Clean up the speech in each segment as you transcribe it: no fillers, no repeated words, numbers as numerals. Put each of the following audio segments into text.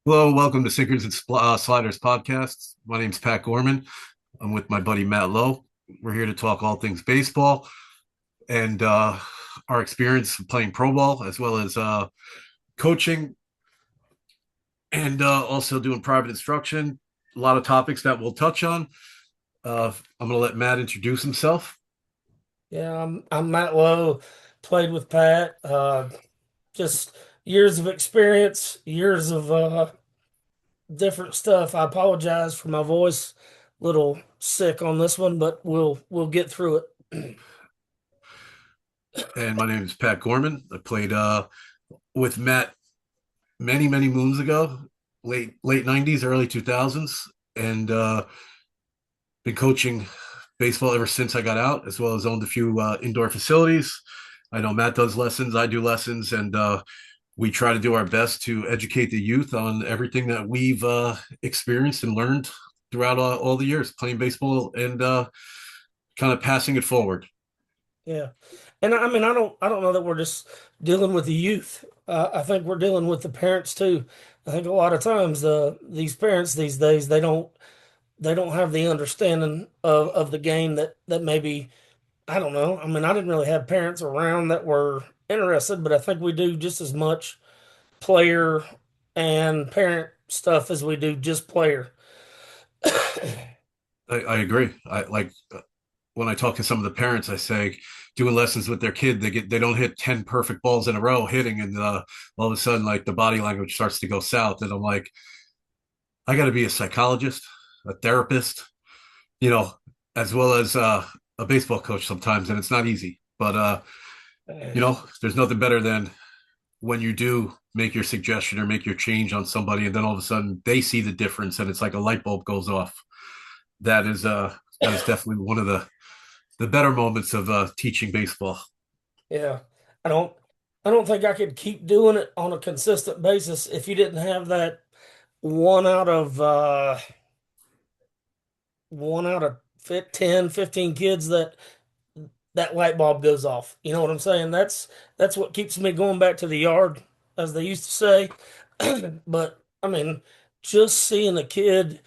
Hello, welcome to Sinkers and Sliders podcast. My name's Pat Gorman. I'm with my buddy Matt Lowe. We're here to talk all things baseball and our experience playing pro ball, as well as coaching and also doing private instruction. A lot of topics that we'll touch on. I'm going to let Matt introduce himself. Yeah, I'm Matt Lowe, played with Pat. Just years of experience, years of different stuff. I apologize for my voice, little sick on this one, but we'll get through it. And my name is Pat Gorman. I played with Matt many moons ago, late '90s, early 2000s, and been coaching baseball ever since I got out, as well as owned a few indoor facilities. I know Matt does lessons, I do lessons, and we try to do our best to educate the youth on everything that we've experienced and learned throughout all the years playing baseball and kind of passing it forward. Yeah, and I mean I don't know that we're just dealing with the youth. I think we're dealing with the parents too. I think a lot of times these parents these days they don't have the understanding of the game that maybe I don't know. I mean, I didn't really have parents around that were interested, but I think we do just as much player and parent stuff as we do just player. I agree. I like when I talk to some of the parents, I say doing lessons with their kid, they don't hit 10 perfect balls in a row hitting, and all of a sudden like the body language starts to go south, and I'm like, I got to be a psychologist, a therapist, you know, as well as a baseball coach sometimes, and it's not easy. But there's nothing better than when you do make your suggestion or make your change on somebody, and then all of a sudden they see the difference, and it's like a light bulb goes off. That is definitely one of the better moments of teaching baseball. Yeah, I don't, I don't think I could keep doing it on a consistent basis if you didn't have that one out of one out of 10, 15 kids that light bulb goes off. You know what I'm saying? That's what keeps me going back to the yard, as they used to say. But I mean, just seeing a kid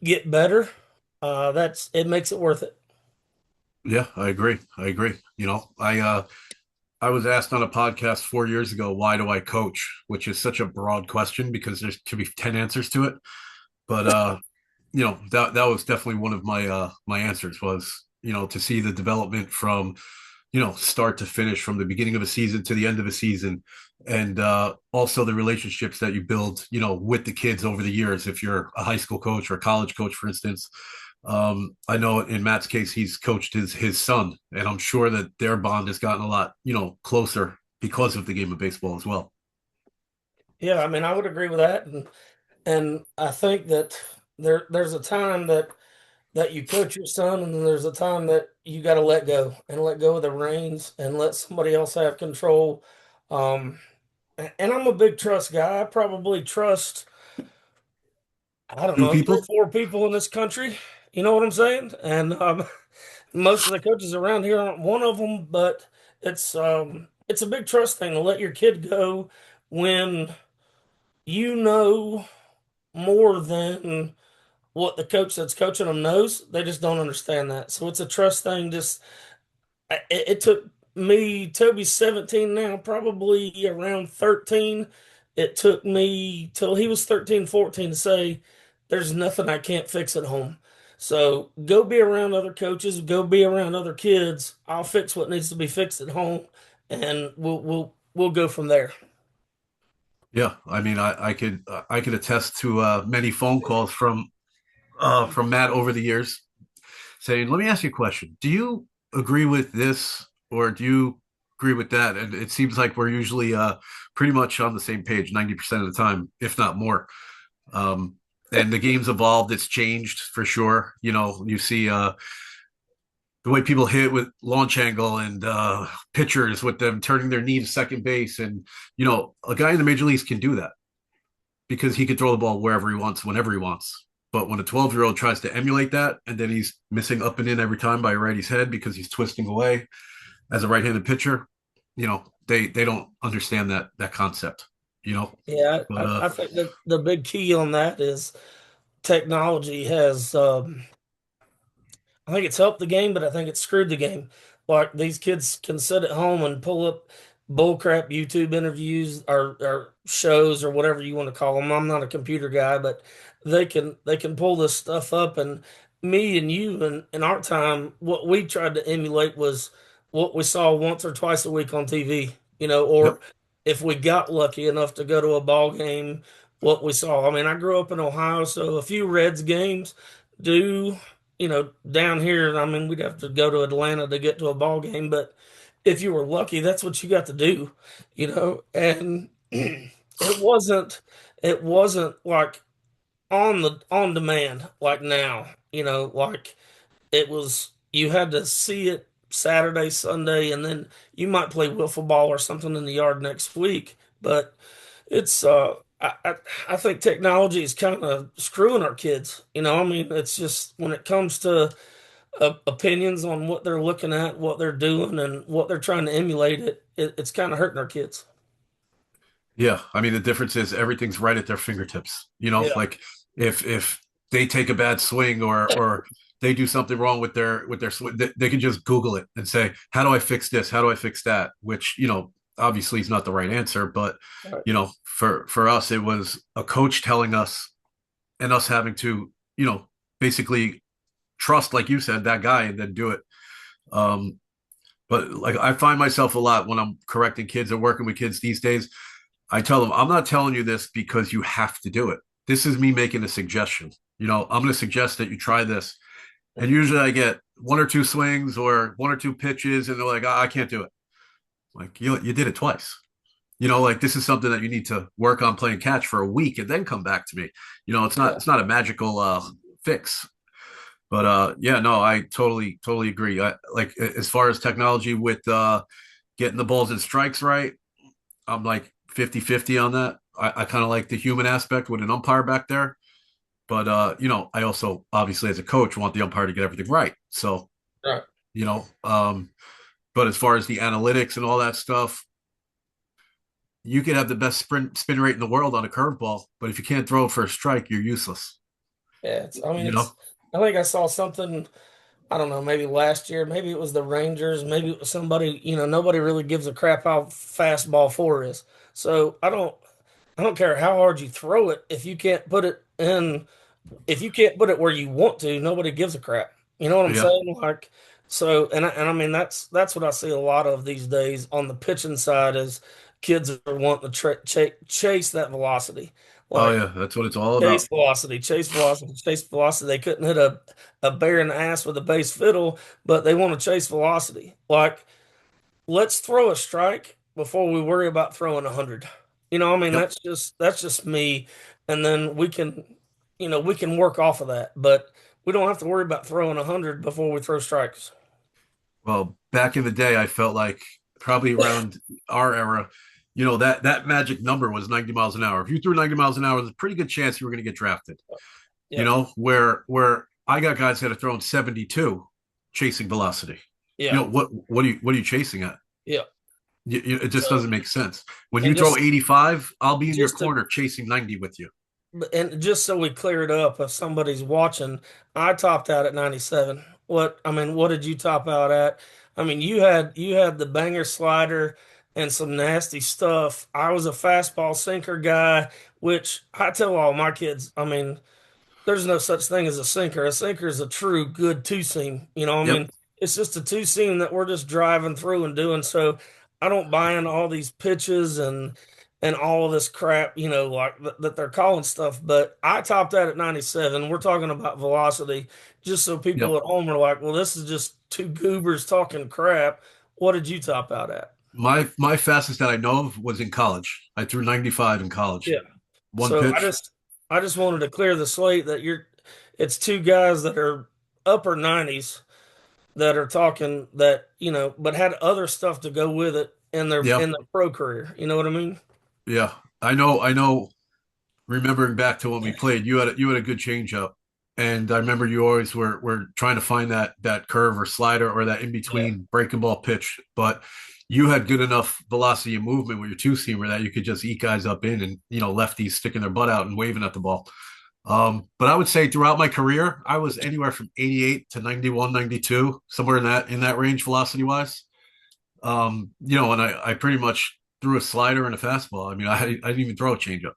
get better, that's it makes it worth it. Yeah, I agree. I agree. I was asked on a podcast 4 years ago, why do I coach? Which is such a broad question because there's could be 10 answers to it. But that was definitely one of my answers was, to see the development from, start to finish, from the beginning of a season to the end of a season, and also the relationships that you build, with the kids over the years. If you're a high school coach or a college coach, for instance, I know in Matt's case, he's coached his son, and I'm sure that their bond has gotten a lot, closer because of the game of baseball as well. Yeah, I mean, I would agree with that, and I think that there's a time that you coach your son, and then there's a time that you got to let go of the reins and let somebody else have control. Um, and I'm a big trust guy. I probably trust, I don't Two know, three or people. four people in this country. You know what I'm saying? And most of the coaches around here aren't one of them, but it's a big trust thing to let your kid go when you know more than what the coach that's coaching them knows. They just don't understand that. So it's a trust thing. Just it took me, Toby's 17 now, probably around 13. It took me till he was 13, 14 to say, there's nothing I can't fix at home. So go be around other coaches, go be around other kids. I'll fix what needs to be fixed at home, and we'll go from there. Yeah, I mean, I could attest to many phone calls from Matt over the years saying, "Let me ask you a question. Do you agree with this or do you agree with that?" And it seems like we're usually pretty much on the same page 90% of the time, if not more. Um, and the game's evolved; it's changed for sure. You see the way people hit with launch angle and pitchers with them turning their knee to second base, and a guy in the major leagues can do that because he can throw the ball wherever he wants, whenever he wants. But when a 12-year-old tries to emulate that, and then he's missing up and in every time by a righty's head because he's twisting away as a right-handed pitcher, they don't understand that concept, you know. Yeah, But I think that the big key on that is technology has I think it's helped the game, but I think it's screwed the game. Like these kids can sit at home and pull up bullcrap YouTube interviews or shows or whatever you want to call them. I'm not a computer guy, but they can pull this stuff up. And me and you and in our time, what we tried to emulate was what we saw once or twice a week on TV, yep, or if we got lucky enough to go to a ball game, what we saw. I mean, I grew up in Ohio, so a few Reds games do down here, I mean, we'd have to go to Atlanta to get to a ball game, but if you were lucky, that's what you got to do. And it wasn't like on demand like now, like it was you had to see it Saturday, Sunday, and then you might play wiffle ball or something in the yard next week. But it's I think technology is kind of screwing our kids. I mean, it's just when it comes to opinions on what they're looking at, what they're doing, and what they're trying to emulate, it's kind of hurting our kids. yeah. I mean, the difference is everything's right at their fingertips. You know, Yeah, like if they take a bad swing or they do something wrong with their swing, they can just Google it and say, "How do I fix this? How do I fix that?" Which obviously is not the right answer, but right. for us, it was a coach telling us and us having to basically trust, like you said, that guy and then do it. Um, but like I find myself a lot when I'm correcting kids or working with kids these days. I tell them, I'm not telling you this because you have to do it. This is me making a suggestion. I'm going to suggest that you try this. And usually I get one or two swings or one or two pitches, and they're like, I can't do it. Like, you did it twice. Like this is something that you need to work on playing catch for a week and then come back to me. It's not Yeah, it's not a magical fix. But yeah, no, I totally agree. Like as far as technology with getting the balls and strikes right, I'm like 50-50 on that. I kind of like the human aspect with an umpire back there. But I also obviously as a coach want the umpire to get everything right. So, right. you know, um, but as far as the analytics and all that stuff, you could have the best spin rate in the world on a curveball, but if you can't throw it for a strike, you're useless. Yeah, I mean, You know? I think I saw something. I don't know, maybe last year, maybe it was the Rangers, maybe it was somebody. Nobody really gives a crap how fast ball four is. So I don't care how hard you throw it if you can't put it in. If you can't put it where you want to, nobody gives a crap. You know what I'm Yeah. saying? Like, so, and I mean that's what I see a lot of these days on the pitching side is kids are wanting to chase that velocity, Oh like yeah, that's what it's all about. chase velocity, chase velocity. They couldn't hit a bear in the ass with a bass fiddle, but they want to chase velocity. Like, let's throw a strike before we worry about throwing 100. I mean, Yep. that's just me. And then we can work off of that, but we don't have to worry about throwing 100 before we throw strikes. Well, back in the day, I felt like probably around our era, that magic number was 90 miles an hour. If you threw 90 miles an hour, there's a pretty good chance you were going to get drafted. Yep. Where I got guys that are throwing 72 chasing velocity. Yeah. What are you chasing at? Yeah. It just So, doesn't make sense. When you and throw just 85, I'll be in your just to corner chasing 90 with you. and just so we clear it up, if somebody's watching, I topped out at 97. What did you top out at? I mean, you had the banger slider and some nasty stuff. I was a fastball sinker guy, which I tell all my kids, I mean, there's no such thing as a sinker. A sinker is a true good two seam. I Yep. mean, it's just a two seam that we're just driving through and doing. So I don't buy in all these pitches and all of this crap, like that they're calling stuff. But I topped that at 97. We're talking about velocity, just so people Yep. at home are like, well, this is just two goobers talking crap. What did you top out at? My fastest that I know of was in college. I threw 95 in college. Yeah. One So I pitch. just I just wanted to clear the slate that it's two guys that are upper 90s that are talking that, but had other stuff to go with it in their Yeah. in their pro career. You know what I mean? Yeah. I know remembering back to when we played, you had a good changeup. And I remember you always were trying to find that curve or slider or that in Yeah. between breaking ball pitch. But you had good enough velocity and movement with your two seamer that you could just eat guys up in, and lefties sticking their butt out and waving at the ball. But I would say throughout my career, I was anywhere from 88 to 91, 92, somewhere in that range velocity wise. And I pretty much threw a slider and a fastball. I mean, I didn't even throw a changeup.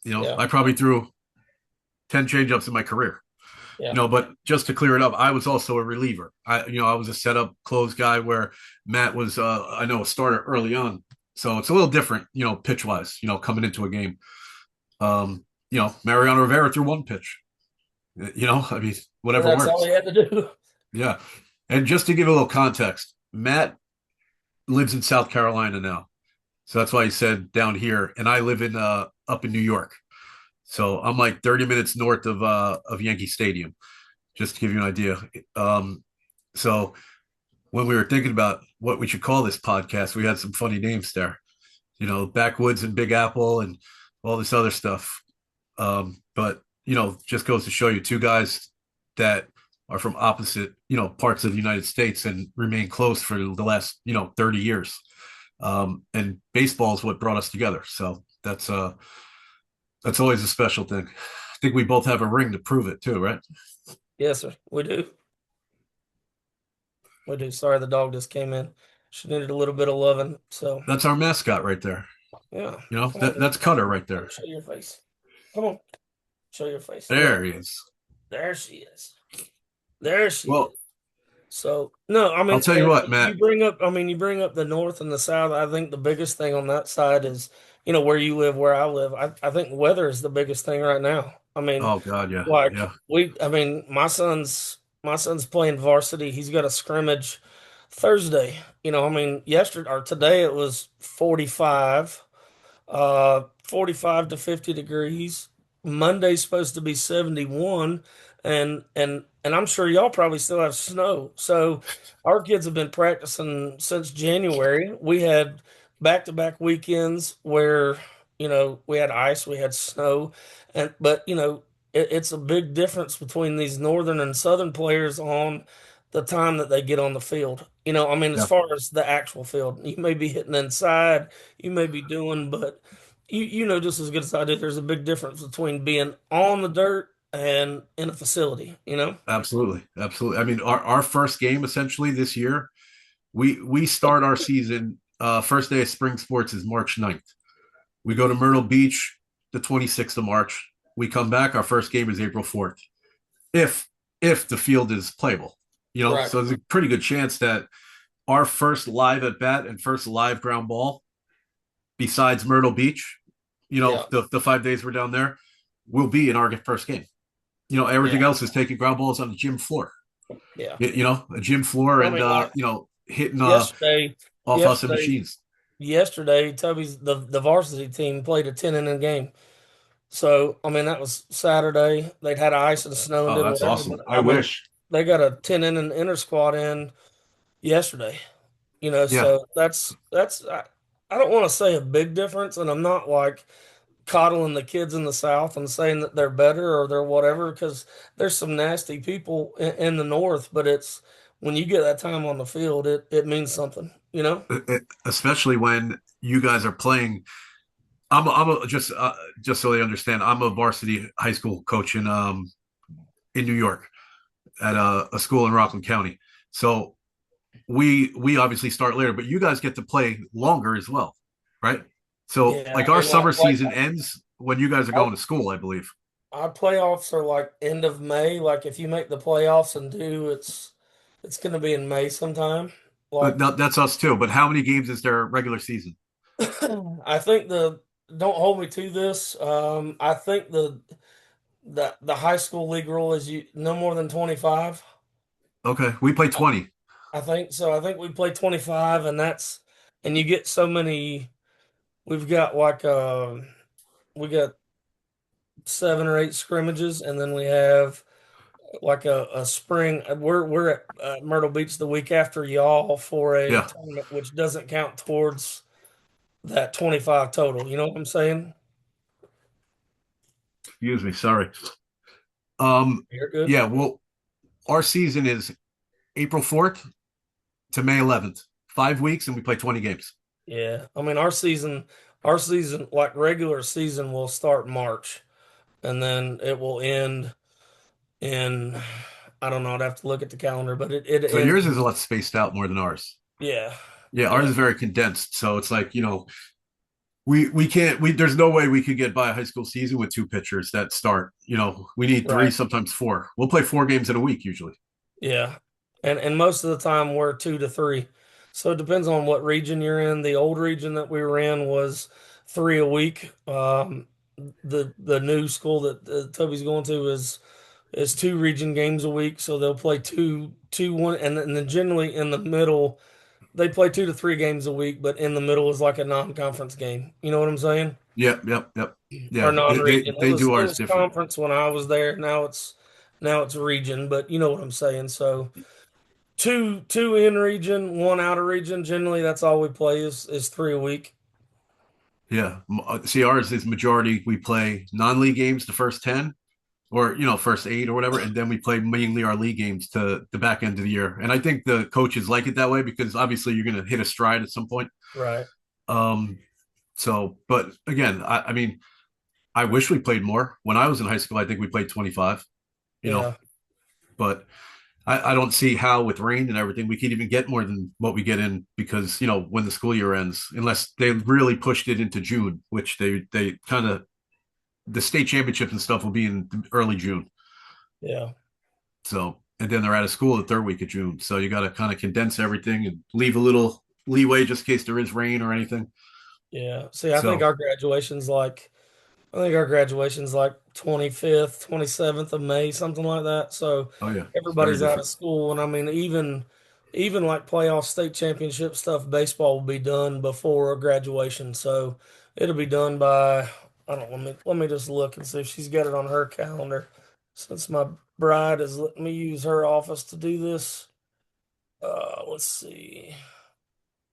Yeah, I probably threw 10 changeups in my career. yeah, But just to clear it up, I was also a reliever. I was a setup close guy where Matt was, I know, a starter early on. So it's a little different, pitch wise, coming into a game. Mariano Rivera threw one pitch, I mean, and whatever that's all works. he had to do. Yeah. And just to give a little context, Matt lives in South Carolina now. So that's why he said down here. And I live in, up in New York. So I'm like 30 minutes north of Yankee Stadium, just to give you an idea. So when we were thinking about what we should call this podcast, we had some funny names there, Backwoods and Big Apple and all this other stuff. But just goes to show you two guys that are from opposite, parts of the United States and remain close for the last, 30 years. And baseball is what brought us together. So that's always a special thing. I think we both have a ring to prove it too, right? Yes, sir. We do. We do. Sorry, the dog just came in. She needed a little bit of loving. So That's our mascot right there. yeah. Come on, That's Cutter right there. show your face. Come on. Show your face. There he is. There she is. There she is. Well, So no, I I'll mean, tell you and what, you Matt. bring up. I mean, you bring up the north and the south. I think the biggest thing on that side is, where you live, where I live. I think weather is the biggest thing right now. I mean, Oh God, yeah, like yeah. I mean, my son's playing varsity. He's got a scrimmage Thursday. I mean, yesterday or today it was 45. 45 to 50 degrees. Monday's supposed to be 71, and I'm sure y'all probably still have snow. So our kids have been practicing since January. We had back-to-back weekends where, we had ice, we had snow, but it's a big difference between these northern and southern players on the time that they get on the field. I mean, as Yeah. far as the actual field, you may be hitting inside, you may be doing, but you know just as good as I do, there's a big difference between being on the dirt and in a facility. Absolutely, absolutely. I mean, our first game essentially this year, we start our season. First day of spring sports is March 9th. We go to Myrtle Beach the 26th of March. We come back. Our first game is April 4th. If if the field is playable, Right. so there's a pretty good chance that our first live at bat and first live ground ball, besides Myrtle Beach, Yeah. the 5 days we're down there, will be in our first game. Yeah. Everything else is taking ground balls on the gym floor. Yeah. A gym floor I and mean, like hitting yesterday, off us yesterday, machines. yesterday, Toby's the varsity team played a 10 inning game. So I mean, that was Saturday. They'd had ice and snow and Oh, did that's whatever, awesome. but I I mean, wish. they got a 10 inning inter squad in yesterday. Yeah. So that's I don't want to say a big difference, and I'm not like coddling the kids in the South and saying that they're better or they're whatever, because there's some nasty people in the North, but it's when you get that time on the field, it means something. Especially when you guys are playing. Just so they understand, I'm a varsity high school coach in New York at a school in Rockland County. So we obviously start later, but you guys get to play longer as well, right? So Yeah, like I our mean, summer season ends when you guys are our, going to school, I believe. our playoffs are like end of May. Like if you make the playoffs and it's going to be in May sometime. But Like no, that's us too. But how many games is their regular season? I think don't hold me to this. I think the high school league rule is you no more than 25. Okay, we play 20. I think so. I think we play 25, and you get so many. We've got we got 7 or 8 scrimmages, and then we have like a spring. We're at Myrtle Beach the week after y'all for a Yeah, tournament, which doesn't count towards that 25 total. You know what I'm saying? excuse me, sorry. Um, You're good. yeah, well, our season is April 4th to May 11th 5 weeks, and we play 20 games. Yeah. I mean, our season, like regular season, will start March, and then it will end in, I don't know. I'd have to look at the calendar, but it So ends. yours is a lot spaced out more than ours. Yeah. Yeah, ours Yeah. is very condensed. So it's like, we can't we there's no way we could get by a high school season with two pitchers that start. We need three, Right. sometimes four. We'll play 4 games in a week usually. Yeah. And most of the time we're 2 to 3. So it depends on what region you're in. The old region that we were in was 3 a week. The new school that Toby's going to is 2 region games a week. So they'll play one, and then generally in the middle they play 2 to 3 games a week, but in the middle is like a non-conference game. You know what I'm saying? Yep, yep, yep. Or Yeah, they non-region. It they was do it ours was different. conference when I was there. Now it's region, but you know what I'm saying. So two in region, one out of region. Generally, that's all we play is 3 a week. Yeah. See, ours is majority. We play non-league games the first 10, or first 8 or whatever, and then we play mainly our league games to the back end of the year. And I think the coaches like it that way because obviously you're going to hit a stride at some point. Right. Um, so, but again, I mean, I wish we played more. When I was in high school, I think we played 25. You know, Yeah. but I don't see how with rain and everything we could even get more than what we get in because when the school year ends, unless they really pushed it into June, which they kind of the state championships and stuff will be in early June. Yeah. So and then they're out of school the third week of June. So you got to kind of condense everything and leave a little leeway just in case there is rain or anything. Yeah. See, I think So our graduation's like 25th, 27th of May, something like that. So oh yeah, it's very everybody's out of different. school, and I mean, even like playoff state championship stuff, baseball will be done before graduation. So it'll be done by, I don't let me just look and see if she's got it on her calendar. Since my bride is letting me use her office to do this. Let's see.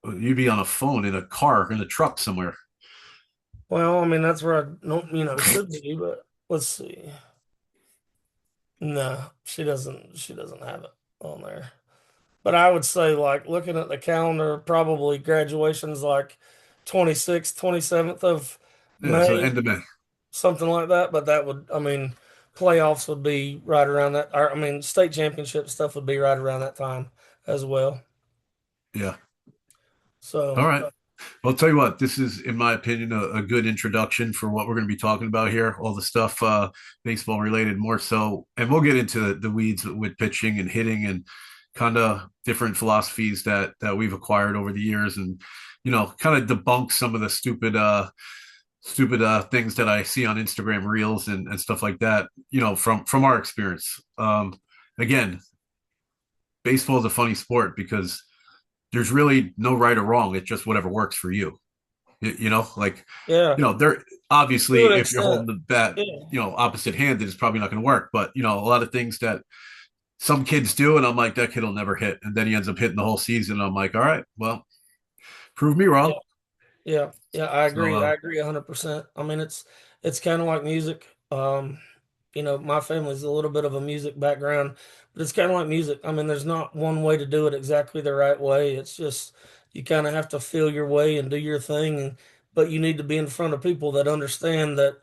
You'd be on a phone in a car in a truck somewhere. Well, I mean, that's where I don't, should be, but let's see. No, she doesn't have it on there. But I would say, like, looking at the calendar, probably graduation's like 26th, 27th of Yeah, so May, end of May. something like that. But that would, I mean, playoffs would be right around that. Or, I mean, state championship stuff would be right around that time as well. Yeah. All So, right. Well, I'll tell you what, this is, in my opinion, a good introduction for what we're going to be talking about here. All the stuff baseball related, more so, and we'll get into the weeds with pitching and hitting and kind of different philosophies that we've acquired over the years, and kind of debunk some of the stupid things that I see on Instagram reels and stuff like that. From our experience. Again, baseball is a funny sport because there's really no right or wrong. It's just whatever works for you. Like, yeah, there to an obviously if you're extent. holding the bat, Yeah. opposite handed, it's probably not going to work. But, a lot of things that some kids do, and I'm like, that kid will never hit. And then he ends up hitting the whole season. And I'm like, all right, well, prove me Yeah. wrong. Yeah. Yeah. I So, agree. I agree 100%. I mean, it's kind of like music. My family's a little bit of a music background, but it's kind of like music. I mean, there's not one way to do it exactly the right way. It's just you kind of have to feel your way and do your thing, but you need to be in front of people that understand that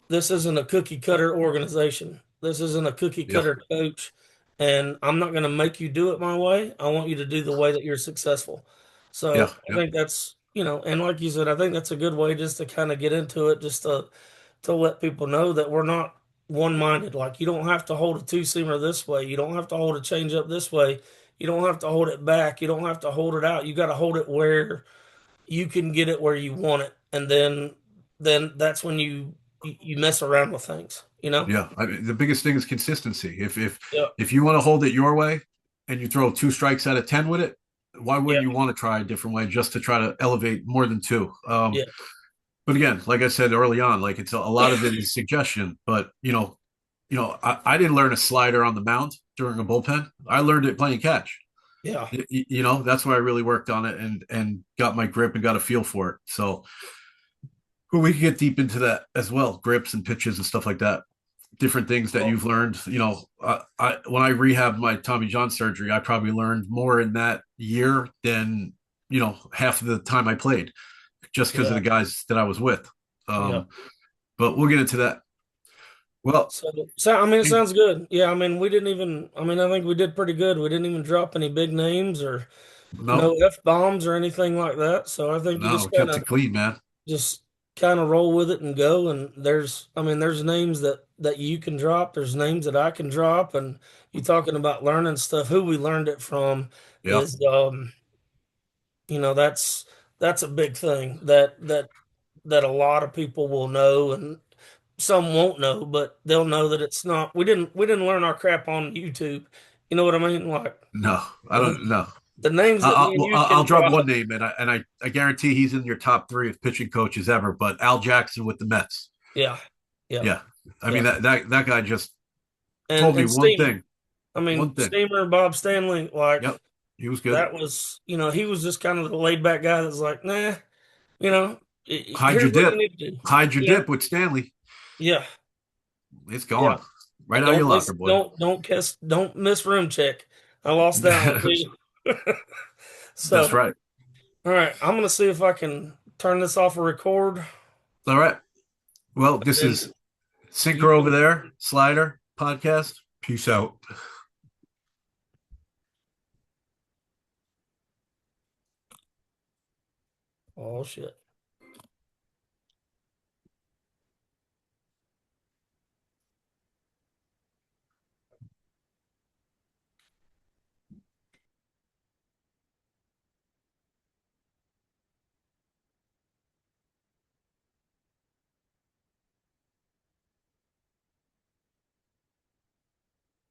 this isn't a cookie cutter organization. This isn't a cookie yeah, cutter coach, and I'm not going to make you do it my way. I want you to do the way that you're successful. yeah, So I yeah, think and like you said, I think that's a good way just to kind of get into it, just to let people know that we're not one-minded. Like you don't have to hold a two-seamer this way. You don't have to hold a changeup this way. You don't have to hold it back. You don't have to hold it out. You got to hold it where you can get it where you want it, and then that's when you mess around with things. yeah. I mean, the biggest thing is consistency. Yeah, If you want to hold it your way and you throw 2 strikes out of 10 with it, why yeah, wouldn't you want to try a different way just to try to elevate more than two? yeah, But again, like I said early on, like it's a lot of it is suggestion. But I didn't learn a slider on the mound during a bullpen. I learned it playing catch. yeah, That's where I really worked on it and got my grip and got a feel for it. So, but we can get deep into that as well, grips and pitches and stuff like that. Different things that well, you've learned. I when I rehabbed my Tommy John surgery, I probably learned more in that year than half of the time I played just because of Yeah, the guys that I was with. yeah. Um, but we'll get into that. Well, So I mean, it sounds good. Yeah, I mean, we didn't even. I mean, I think we did pretty good. We didn't even drop any big names or no no, F bombs or anything like that. So I think you no, just we kind kept of it clean, man. just kind of roll with it and go. And I mean, there's names that you can drop. There's names that I can drop. And you talking about learning stuff. Who we learned it from Yeah, is, that's a big thing that a lot of people will know and some won't know, but they'll know that it's not. We didn't learn our crap on YouTube. You know what I mean? Like no, I the, don't know. the names that me and Well, you I'll can drop drop. one name, and I guarantee he's in your top three of pitching coaches ever. But Al Jackson with the Mets. Yeah, yeah, Yeah, I mean yeah. that guy just And told me and one Steamer. thing. I mean, One thing. Steamer and Bob Stanley, like Yep, he was good. that was, he was just kind of the laid back guy that's like, nah, Hide here's your what you dip. need to do. Hide your Yeah, dip with Stanley. yeah, It's yeah. gone right out of your locker, boy. Don't miss room check. I lost that one too. That's So, right. all right, I'm gonna see if I can turn this off a record, All right. Well, this and is you Sinker over can. there, Slider podcast. Peace out. Oh shit.